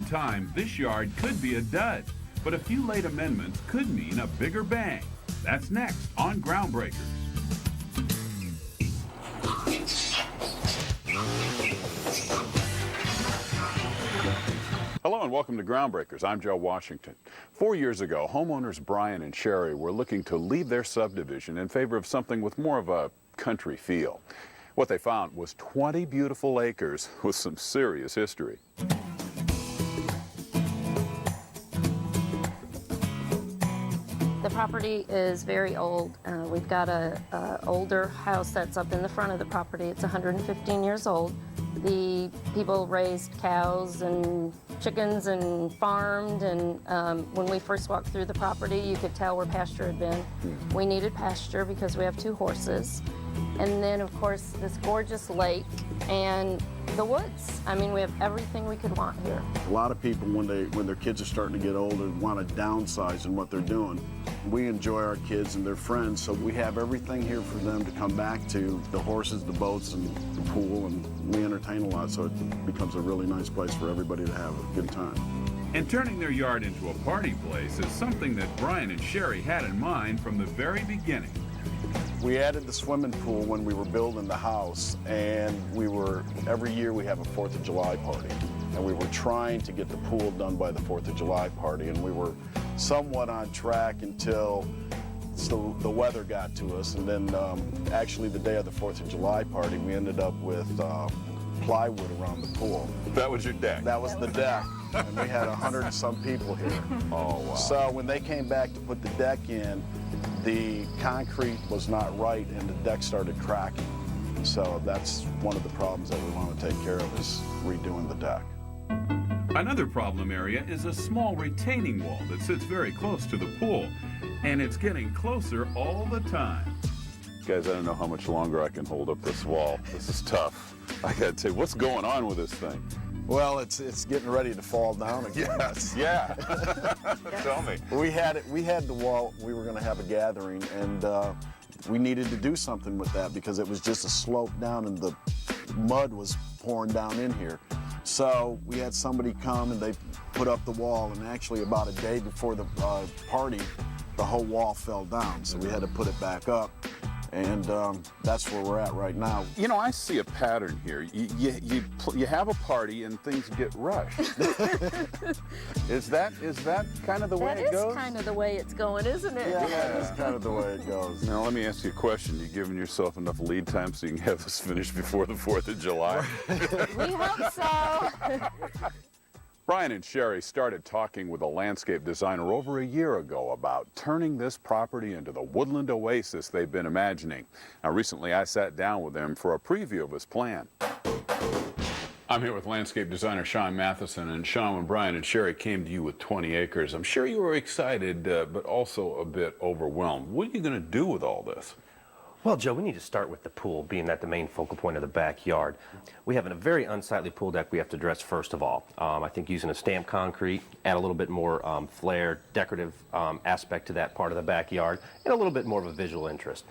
time, this yard could be a dud, but a few late amendments could mean a bigger bang. That's next on Groundbreakers. Hello and welcome to Groundbreakers. I'm Joe Washington. 4 years ago, homeowners Brian and Sherry were looking to leave their subdivision in favor of something with more of a country feel. What they found was 20 beautiful acres with some serious history. The property is very old. We've got a older house that's up in the front of the property. It's 115 years old. The people raised cows and chickens and farmed, and when we first walked through the property, you could tell where pasture had been. We needed pasture because we have 2 horses. And then, of course, this gorgeous lake and the woods. I mean, we have everything we could want here. A lot of people, when their kids are starting to get older, want to downsize in what they're doing. We enjoy our kids and their friends, so we have everything here for them to come back to, the horses, the boats, and the pool, and we entertain a lot, so it becomes a really nice place for everybody to have a good time. And turning their yard into a party place is something that Brian and Sherry had in mind from the very beginning. We added the swimming pool when we were building the house, and every year we have a 4th of July party. And we were trying to get the pool done by the 4th of July party, and we were somewhat on track until the weather got to us. And then actually the day of the 4th of July party, we ended up with plywood around the pool. That was your deck? That was the deck. And we had 100 and some people here. Oh, wow. So when they came back to put the deck in, the concrete was not right and the deck started cracking. So that's one of the problems that we want to take care of, is redoing the deck. Another problem area is a small retaining wall that sits very close to the pool, and it's getting closer all the time. Guys, I don't know how much longer I can hold up this wall. This is tough. I gotta tell you, what's going on with this thing? Well, it's getting ready to fall down again. Yes, yeah. Tell me. We had the wall. We were going to have a gathering, and we needed to do something with that because it was just a slope down, and the mud was pouring down in here. So we had somebody come, and they put up the wall, and actually about a day before the party, the whole wall fell down. So we had to put it back up. And that's where we're at right now. You know, I see a pattern here. You have a party and things get rushed. Is that kind of the way it goes? That is kind of the way it's going, isn't it? Yeah, that's kind of the way it goes. Now, let me ask you a question. You giving yourself enough lead time so you can have this finished before the 4th of July? We hope so. Brian and Sherry started talking with a landscape designer over a year ago about turning this property into the woodland oasis they've been imagining. Now, recently I sat down with them for a preview of his plan. I'm here with landscape designer Sean Matheson. And Sean, when Brian and Sherry came to you with 20 acres, I'm sure you were excited, but also a bit overwhelmed. What are you going to do with all this? Well, Joe, we need to start with the pool, being that the main focal point of the backyard. We have a very unsightly pool deck we have to address first of all. I think using a stamped concrete, add a little bit more flair, decorative aspect to that part of the backyard, and a little bit more of a visual interest.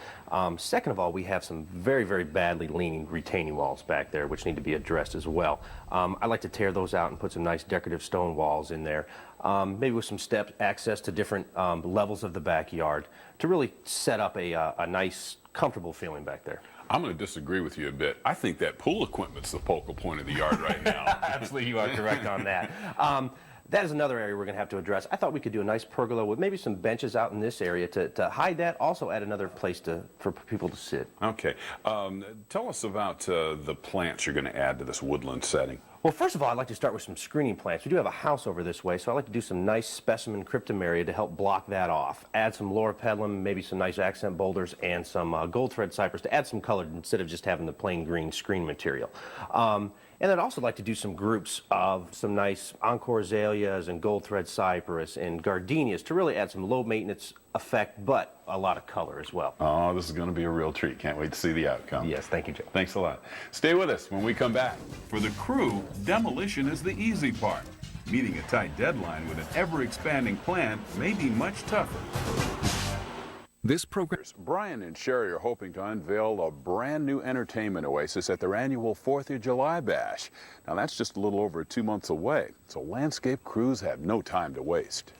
Second of all, we have some very, very badly leaning retaining walls back there, which need to be addressed as well. I like to tear those out and put some nice decorative stone walls in there, maybe with some steps, access to different levels of the backyard to really set up a nice, comfortable feeling back there. I'm going to disagree with you a bit. I think that pool equipment's the focal point of the yard right now. Absolutely, you are correct on that. That is another area we're going to have to address. I thought we could do a nice pergola with maybe some benches out in this area to hide that, also add another place for people to sit. Okay. Tell us about the plants you're going to add to this woodland setting. Well, first of all, I'd like to start with some screening plants. We do have a house over this way, so I'd like to do some nice specimen cryptomeria to help block that off. Add some loropetalum, maybe some nice accent boulders, and some gold thread cypress to add some color instead of just having the plain green screen material. And I'd also like to do some groups of some nice encore azaleas and gold thread cypress and gardenias to really add some low maintenance effect, but a lot of color as well. Oh, this is going to be a real treat. Can't wait to see the outcome. Yes, thank you, Joe. Thanks a lot. Stay with us when we come back. For the crew, demolition is the easy part. Meeting a tight deadline with an ever-expanding plan may be much tougher. This program. Brian and Sherry are hoping to unveil a brand new entertainment oasis at their annual 4th of July bash. Now that's just a little over 2 months away, so landscape crews have no time to waste.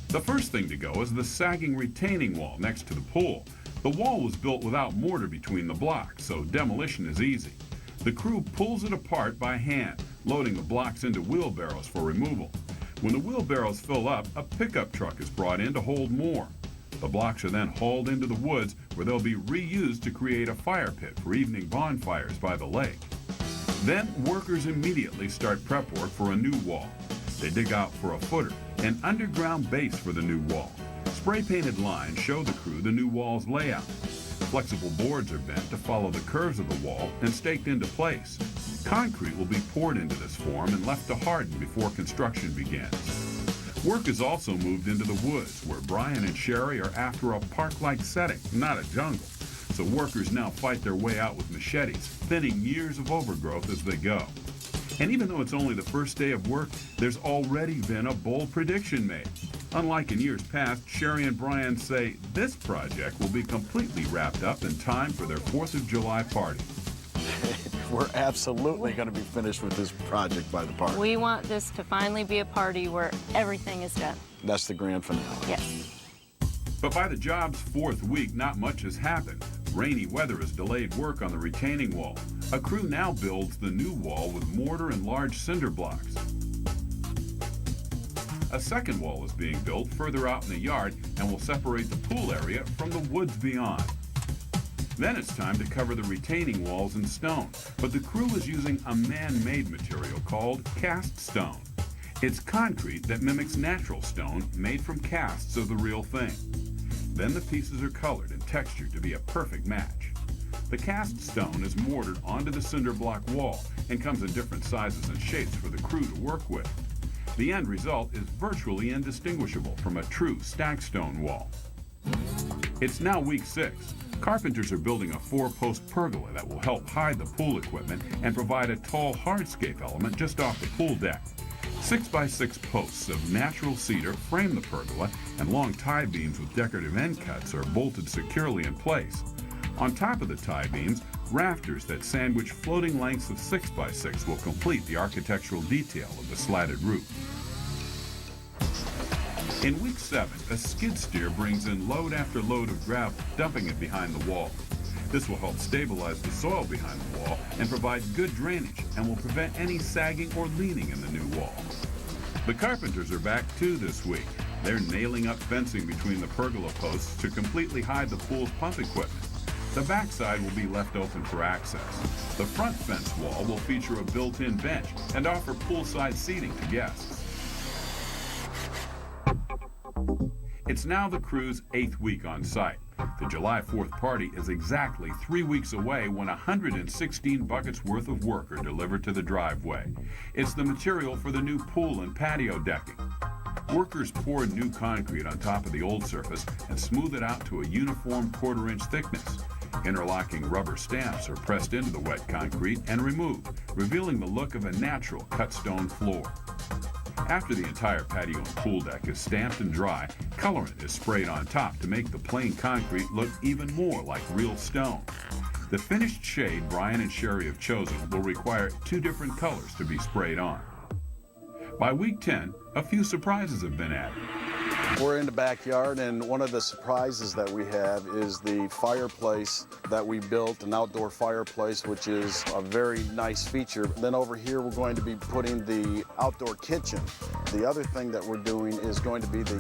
The first thing to go is the sagging retaining wall next to the pool. The wall was built without mortar between the blocks, so demolition is easy. The crew pulls it apart by hand, loading the blocks into wheelbarrows for removal. When the wheelbarrows fill up, a pickup truck is brought in to hold more. The blocks are then hauled into the woods where they'll be reused to create a fire pit for evening bonfires by the lake. Then workers immediately start prep work for a new wall. They dig out for a footer, an underground base for the new wall. Spray-painted lines show the crew the new wall's layout. Flexible boards are bent to follow the curves of the wall and staked into place. Concrete will be poured into this form and left to harden before construction begins. Work is also moved into the woods, where Brian and Sherry are after a park-like setting, not a jungle. So workers now fight their way out with machetes, thinning years of overgrowth as they go. And even though it's only the first day of work, there's already been a bold prediction made. Unlike in years past, Sherry and Brian say this project will be completely wrapped up in time for their 4th of July party. We're absolutely going to be finished with this project by the party. We want this to finally be a party where everything is done. That's the grand finale. Yes. But by the job's 4th week, not much has happened. Rainy weather has delayed work on the retaining wall. A crew now builds the new wall with mortar and large cinder blocks. A second wall is being built further out in the yard and will separate the pool area from the woods beyond. Then it's time to cover the retaining walls in stone, but the crew is using a man-made material called cast stone. It's concrete that mimics natural stone made from casts of the real thing. Then the pieces are colored and textured to be a perfect match. The cast stone is mortared onto the cinder block wall and comes in different sizes and shapes for the crew to work with. The end result is virtually indistinguishable from a true stacked stone wall. It's now week 6. Carpenters are building a 4-post pergola that will help hide the pool equipment and provide a tall hardscape element just off the pool deck. 6x6 posts of natural cedar frame the pergola, and long tie beams with decorative end cuts are bolted securely in place. On top of the tie beams, rafters that sandwich floating lengths of 6x6 will complete the architectural detail of the slatted roof. In week 7, a skid steer brings in load after load of gravel, dumping it behind the wall. This will help stabilize the soil behind the wall and provide good drainage, and will prevent any sagging or leaning in the new wall. The carpenters are back too this week. They're nailing up fencing between the pergola posts to completely hide the pool's pump equipment. The backside will be left open for access. The front fence wall will feature a built-in bench and offer poolside seating to guests. It's now the crew's 8th week on site. The July 4th party is exactly 3 weeks away when 116 buckets worth of work are delivered to the driveway. It's the material for the new pool and patio decking. Workers pour new concrete on top of the old surface and smooth it out to a uniform 1/4-inch thickness. Interlocking rubber stamps are pressed into the wet concrete and removed, revealing the look of a natural cut stone floor. After the entire patio and pool deck is stamped and dry, colorant is sprayed on top to make the plain concrete look even more like real stone. The finished shade Brian and Sherry have chosen will require 2 different colors to be sprayed on. By week 10, a few surprises have been added. We're in the backyard, and one of the surprises that we have is the fireplace that we built, an outdoor fireplace, which is a very nice feature. Then over here, we're going to be putting the outdoor kitchen. The other thing that we're doing is going to be the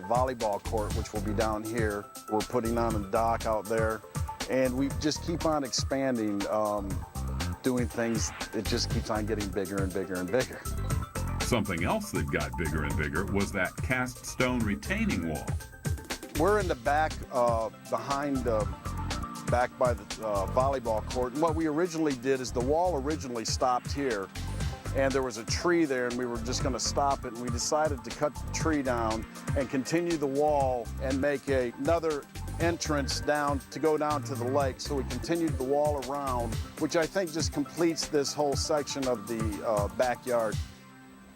volleyball court, which will be down here. We're putting on a dock out there, and we just keep on expanding, doing things. It just keeps on getting bigger and bigger and bigger. Something else that got bigger and bigger was that cast stone retaining wall. We're in the back, back by the volleyball court. And what we originally did is the wall originally stopped here, and there was a tree there, and we were just going to stop it. And we decided to cut the tree down and continue the wall and make another entrance down to go down to the lake. So we continued the wall around, which I think just completes this whole section of the backyard.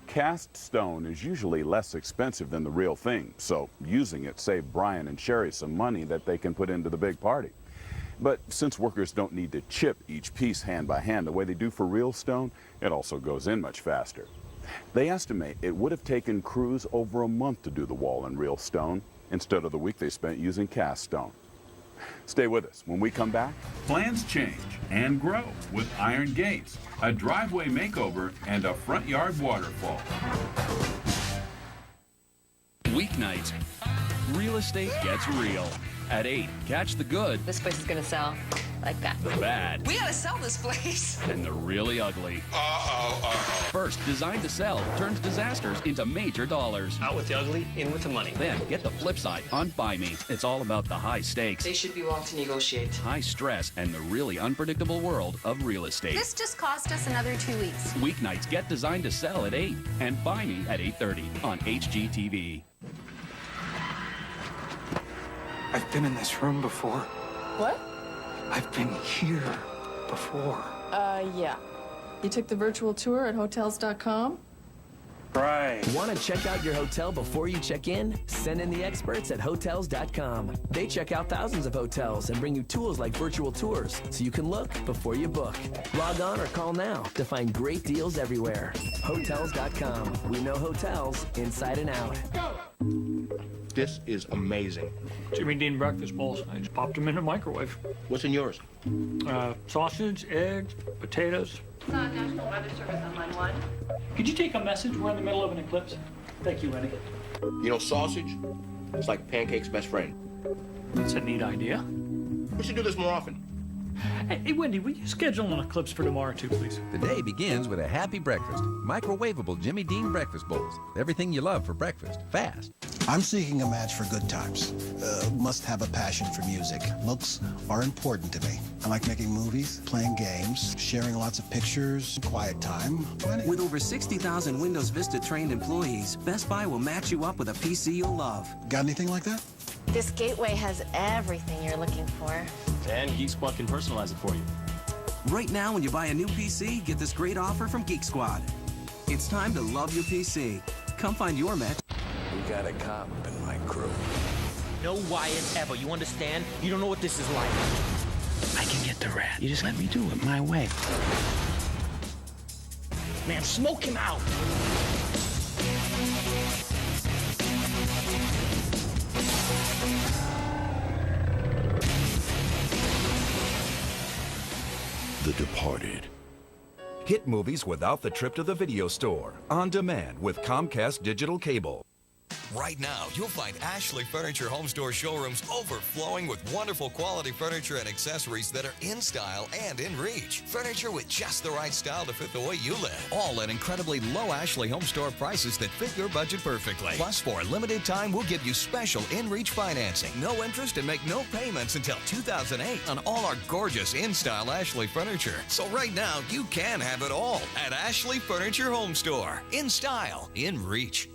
Cast stone is usually less expensive than the real thing, so using it saved Brian and Sherry some money that they can put into the big party. But since workers don't need to chip each piece hand by hand the way they do for real stone, it also goes in much faster. They estimate it would have taken crews over a month to do the wall in real stone instead of the week they spent using cast stone. Stay with us. When we come back, plans change and grow with iron gates, a driveway makeover, and a front yard waterfall. Weeknights, real estate gets real. At 8, catch the good, This place is gonna sell like that. the bad, We gotta sell this place. and the really ugly. First, Designed to Sell turns disasters into major dollars. Out with the ugly, in with the money. Then get the flip side on Buy Me. It's all about the high stakes, They should be willing to negotiate. high stress, and the really unpredictable world of real estate. This just cost us another 2 weeks. Weeknights get Designed to Sell at 8 and Buy Me at 8:30 on HGTV. I've been in this room before. What? I've been here before. Yeah. You took the virtual tour at Hotels.com? Right. Want to check out your hotel before you check in? Send in the experts at Hotels.com. They check out thousands of hotels and bring you tools like virtual tours so you can look before you book. Log on or call now to find great deals everywhere. Hotels.com. We know hotels inside and out. This is amazing. Jimmy Dean breakfast bowls. I just popped them in the microwave. What's in yours? Sausage, eggs, potatoes. National Weather Service on line 1. Could you take a message? We're in the middle of an eclipse. Thank you, Wendy. You know, sausage, it's like pancake's best friend. That's a neat idea. We should do this more often. Hey, Wendy, will you schedule an eclipse for tomorrow, too, please? The day begins with a happy breakfast. Microwavable Jimmy Dean breakfast bowls. Everything you love for breakfast. Fast. I'm seeking a match for good times. Must have a passion for music. Looks are important to me. I like making movies, playing games, sharing lots of pictures, quiet time. With over 60,000 Windows Vista trained employees, Best Buy will match you up with a PC you'll love. Got anything like that? This gateway has everything you're looking for. And Geek Squad can personalize it for you. Right now, when you buy a new PC, get this great offer from Geek Squad. It's time to love your PC. Come find your match. We got a cop in my crew. No Wyatt ever, you understand? You don't know what this is like. I can get the rat. You just let me do it my way. Man, smoke him out! The Departed. Hit movies without the trip to the video store. On demand with Comcast Digital Cable. Right now, you'll find Ashley Furniture Home Store showrooms overflowing with wonderful quality furniture and accessories that are in style and in reach. Furniture with just the right style to fit the way you live. All at incredibly low Ashley Home Store prices that fit your budget perfectly. Plus, for a limited time, we'll give you special in-reach financing. No interest and make no payments until 2008 on all our gorgeous in-style Ashley furniture. So right now, you can have it all at Ashley Furniture Home Store. In style, in reach.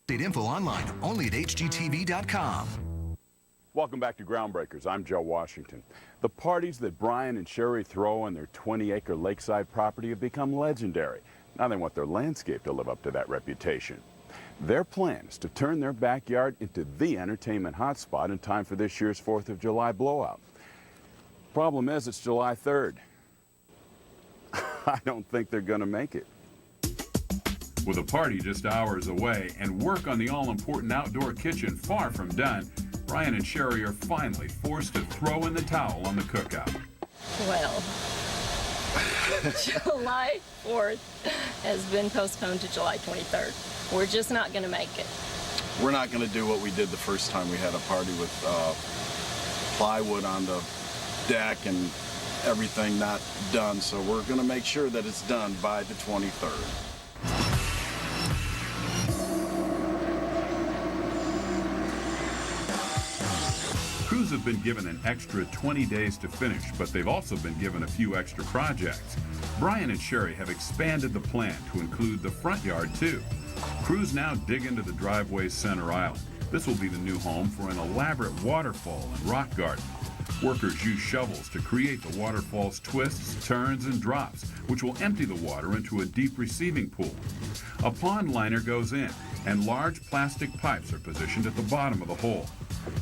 Info online, only at hgtv.com. Welcome back to Groundbreakers. I'm Joe Washington. The parties that Brian and Sherry throw on their 20-acre lakeside property have become legendary. Now they want their landscape to live up to that reputation. Their plan is to turn their backyard into the entertainment hotspot in time for this year's 4th of July blowout. Problem is, it's July 3rd. I don't think they're going to make it. With a party just hours away and work on the all-important outdoor kitchen far from done, Brian and Sherry are finally forced to throw in the towel on the cookout. Well, July 4th has been postponed to July 23rd. We're just not going to make it. We're not going to do what we did the first time we had a party with plywood on the deck and everything not done, so we're going to make sure that it's done by the 23rd. Crews have been given an extra 20 days to finish, but they've also been given a few extra projects. Brian and Sherry have expanded the plan to include the front yard too. Crews now dig into the driveway's center island. This will be the new home for an elaborate waterfall and rock garden. Workers use shovels to create the waterfall's twists, turns, and drops, which will empty the water into a deep receiving pool. A pond liner goes in, and large plastic pipes are positioned at the bottom of the hole.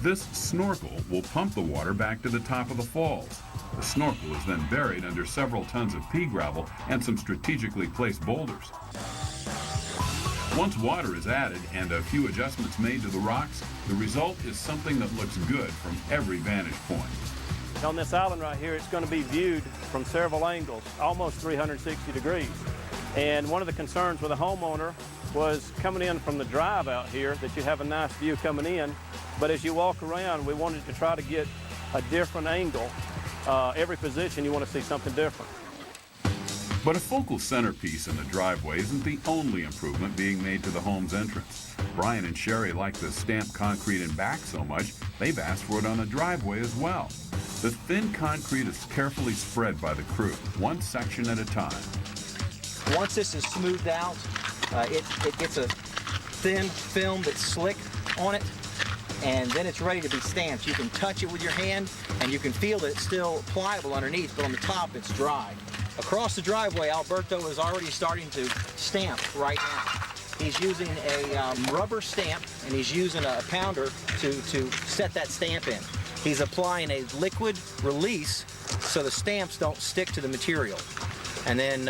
This snorkel will pump the water back to the top of the falls. The snorkel is then buried under several tons of pea gravel and some strategically placed boulders. Once water is added and a few adjustments made to the rocks, the result is something that looks good from every vantage point. On this island right here, it's going to be viewed from several angles, almost 360 degrees. And one of the concerns with the homeowner was coming in from the drive out here, that you have a nice view coming in, but as you walk around, we wanted to try to get a different angle. Every position, you want to see something different. But a focal centerpiece in the driveway isn't the only improvement being made to the home's entrance. Brian and Sherry like the stamped concrete in back so much, they've asked for it on the driveway as well. The thin concrete is carefully spread by the crew, one section at a time. Once this is smoothed out, it gets a thin film that's slick on it, and then it's ready to be stamped. You can touch it with your hand, and you can feel that it's still pliable underneath, but on the top it's dry. Across the driveway, Alberto is already starting to stamp right now. He's using a rubber stamp, and he's using a pounder to set that stamp in. He's applying a liquid release so the stamps don't stick to the material. And then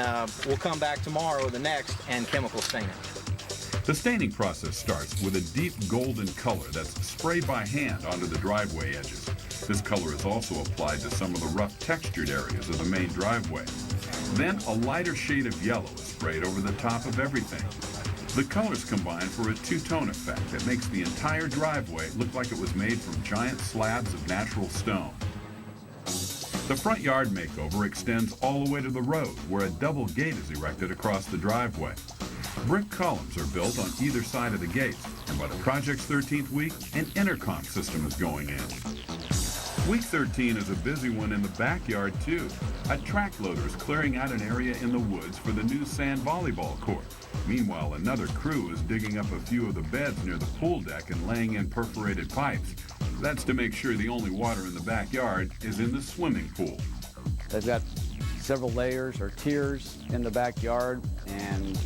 we'll come back tomorrow or the next and chemical stain it. The staining process starts with a deep golden color that's sprayed by hand onto the driveway edges. This color is also applied to some of the rough textured areas of the main driveway. Then a lighter shade of yellow is sprayed over the top of everything. The colors combine for a two-tone effect that makes the entire driveway look like it was made from giant slabs of natural stone. The front yard makeover extends all the way to the road, where a double gate is erected across the driveway. Brick columns are built on either side of the gates, and by the project's 13th week, an intercom system is going in. Week 13 is a busy one in the backyard, too. A track loader is clearing out an area in the woods for the new sand volleyball court. Meanwhile, another crew is digging up a few of the beds near the pool deck and laying in perforated pipes. That's to make sure the only water in the backyard is in the swimming pool. They've got several layers or tiers in the backyard and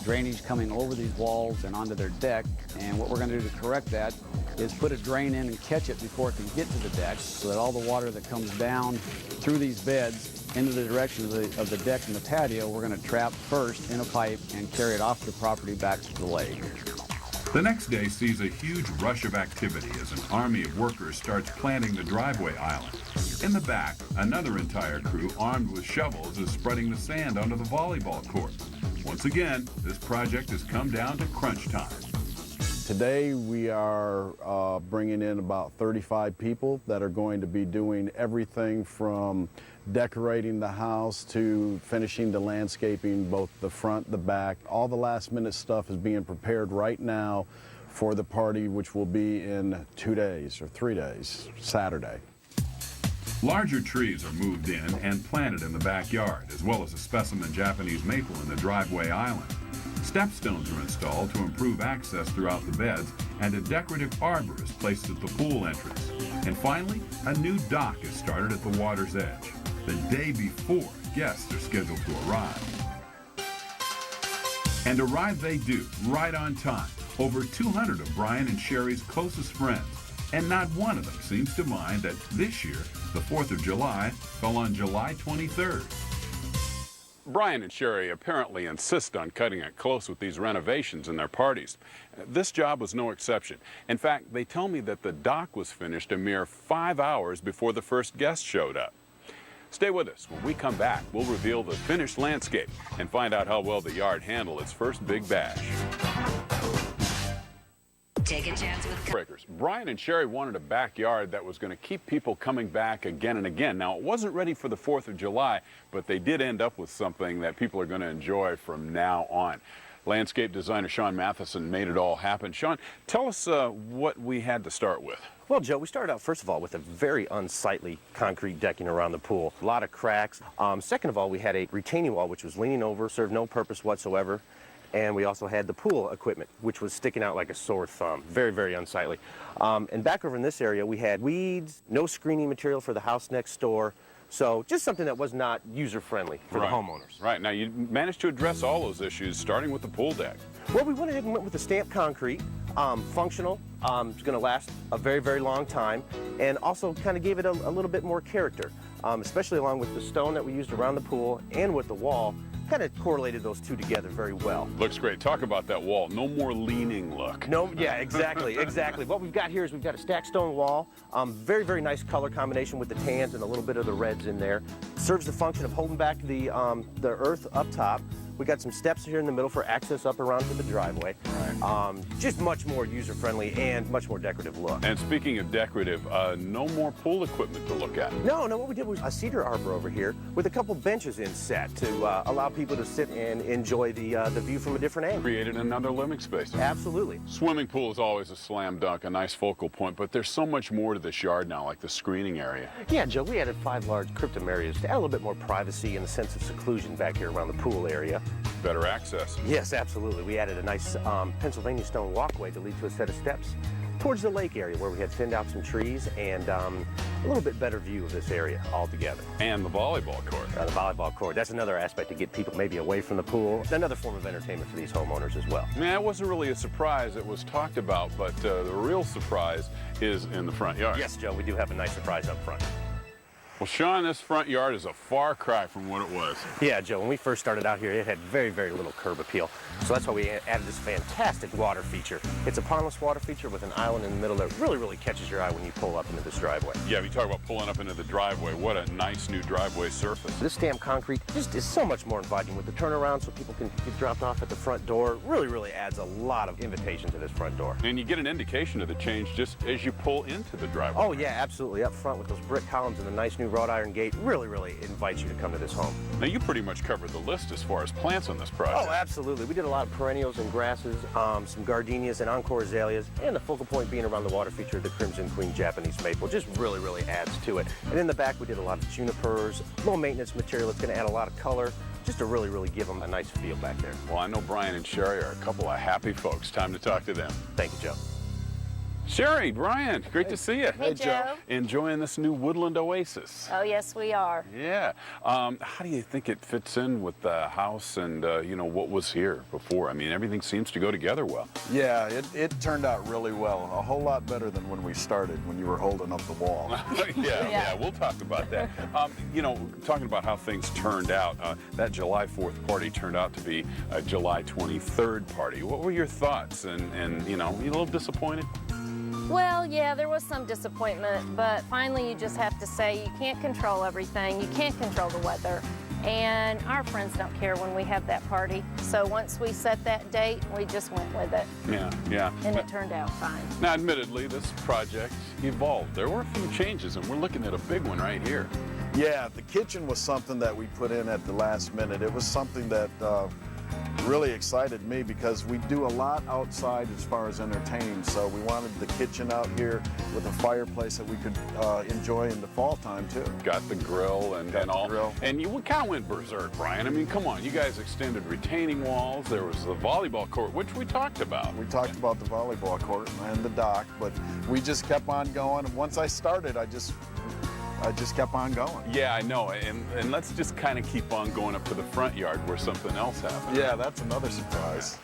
drainage coming over these walls and onto their deck. And what we're going to do to correct that is put a drain in and catch it before it can get to the deck, so that all the water that comes down through these beds into the direction of the deck and the patio, we're going to trap first in a pipe and carry it off the property back to the lake. The next day sees a huge rush of activity as an army of workers starts planting the driveway island. In the back, another entire crew armed with shovels is spreading the sand onto the volleyball court. Once again, this project has come down to crunch time. Today we are bringing in about 35 people that are going to be doing everything from decorating the house to finishing the landscaping, both the front, the back. All the last minute stuff is being prepared right now for the party, which will be in 2 days or 3 days, Saturday. Larger trees are moved in and planted in the backyard, as well as a specimen Japanese maple in the driveway island. Stepstones are installed to improve access throughout the beds, and a decorative arbor is placed at the pool entrance. And finally, a new dock is started at the water's edge. The day before, guests are scheduled to arrive. And arrive they do, right on time. Over 200 of Brian and Sherry's closest friends. And not one of them seems to mind that this year, the 4th of July, fell on July 23rd. Brian and Sherry apparently insist on cutting it close with these renovations and their parties. This job was no exception. In fact, they tell me that the dock was finished a mere 5 hours before the first guest showed up. Stay with us. When we come back, we'll reveal the finished landscape and find out how well the yard handled its first big bash. Take a chance with Breakers. Brian and Sherry wanted a backyard that was going to keep people coming back again and again. Now, it wasn't ready for the 4th of July, but they did end up with something that people are going to enjoy from now on. Landscape designer Sean Matheson made it all happen. Sean, tell us what we had to start with. Well, Joe, we started out, first of all, with a very unsightly concrete decking around the pool. A lot of cracks. Second of all, we had a retaining wall which was leaning over, served no purpose whatsoever. And we also had the pool equipment, which was sticking out like a sore thumb. Very, very unsightly. And back over in this area, we had weeds, no screening material for the house next door. So just something that was not user-friendly for the homeowners. Right. Now, you managed to address all those issues, starting with the pool deck. Well, we went ahead and went with the stamped concrete, functional. It's going to last a very, very long time, and also kind of gave it a little bit more character, especially along with the stone that we used around the pool and with the wall. Kind of correlated those two together very well. Looks great. Talk about that wall. No more leaning look. No, yeah, exactly, exactly. What we've got here is we've got a stacked stone wall. Very, very nice color combination with the tans and a little bit of the reds in there. Serves the function of holding back the earth up top. We got some steps here in the middle for access up around to the driveway. Just much more user-friendly and much more decorative look. And speaking of decorative, no more pool equipment to look at. No, what we did was a cedar arbor over here with a couple benches inset to allow people to sit and enjoy the view from a different angle. Created another living space. Absolutely. Swimming pool is always a slam dunk, a nice focal point, but there's so much more to this yard now, like the screening area. Yeah, Joe, we added 5 large cryptum areas to add a little bit more privacy and a sense of seclusion back here around the pool area. Better access. Yes, absolutely. We added a nice Pennsylvania stone walkway to lead to a set of steps towards the lake area where we had thinned out some trees and a little bit better view of this area altogether. And the volleyball court. The volleyball court. That's another aspect to get people maybe away from the pool. Another form of entertainment for these homeowners as well. Man, it wasn't really a surprise. It was talked about, but the real surprise is in the front yard. Yes, Joe, we do have a nice surprise up front. Well, Sean, this front yard is a far cry from what it was. Yeah, Joe, when we first started out here, it had very, very little curb appeal. So that's why we added this fantastic water feature. It's a pondless water feature with an island in the middle that really, really catches your eye when you pull up into this driveway. Yeah, if you talk about pulling up into the driveway, what a nice new driveway surface. This stamped concrete just is so much more inviting with the turnaround so people can get dropped off at the front door. Really, really adds a lot of invitation to this front door. And you get an indication of the change just as you pull into the driveway. Oh, yeah, absolutely. Up front with those brick columns and the nice new wrought iron gate really, really invites you to come to this home. Now, you pretty much covered the list as far as plants on this project. Oh, absolutely. We did a lot of perennials and grasses, some gardenias and encore azaleas, and the focal point being around the water feature of the Crimson Queen Japanese maple. Just really, really adds to it. And in the back, we did a lot of junipers, low maintenance material that's going to add a lot of color, just to really, really give them a nice feel back there. Well, I know Brian and Sherry are a couple of happy folks. Time to talk to them. Thank you, Joe. Sherry, Brian, great to see you. Hey, Joe. Enjoying this new woodland oasis. Oh, yes, we are. Yeah. How do you think it fits in with the house and, you know, what was here before? I mean, everything seems to go together well. Yeah, it turned out really well. A whole lot better than when we started, when you were holding up the wall. Yeah, we'll talk about that. You know, talking about how things turned out, that July 4th party turned out to be a July 23rd party. What were your thoughts? And you know, you a little disappointed? Well, yeah, there was some disappointment, but finally you just have to say you can't control everything. You can't control the weather. And our friends don't care when we have that party. So once we set that date, we just went with it. Yeah. And it turned out fine. Now, admittedly, this project evolved. There were a few changes, and we're looking at a big one right here. Yeah, the kitchen was something that we put in at the last minute. It was something that really excited me because we do a lot outside as far as entertaining. So we wanted the kitchen out here with a fireplace that we could enjoy in the fall time too. Got the grill and all. Grill. And you kind of went berserk, Brian. I mean, come on, you guys extended retaining walls. There was the volleyball court, which we talked about. We talked about the volleyball court and the dock, but we just kept on going. Once I started, I just kept on going. Yeah, I know, and let's just kind of keep on going up to the front yard where something else happened. Yeah, that's another surprise.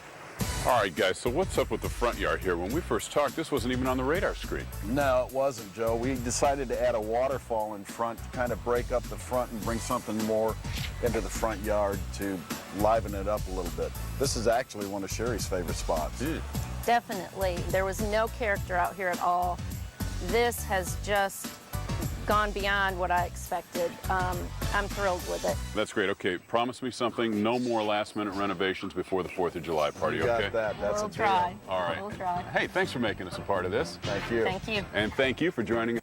All right, guys, so what's up with the front yard here? When we first talked, this wasn't even on the radar screen. No, it wasn't, Joe. We decided to add a waterfall in front to kind of break up the front and bring something more into the front yard to liven it up a little bit. This is actually one of Sherry's favorite spots. Definitely. There was no character out here at all. This has just gone beyond what I expected. I'm thrilled with it. That's great. Okay, promise me something. No more last-minute renovations before the 4th of July party, You got okay? that. That's We'll try. All right. We'll try. Hey, thanks for making us a part of this. Thank you. Thank you. And thank you for joining us.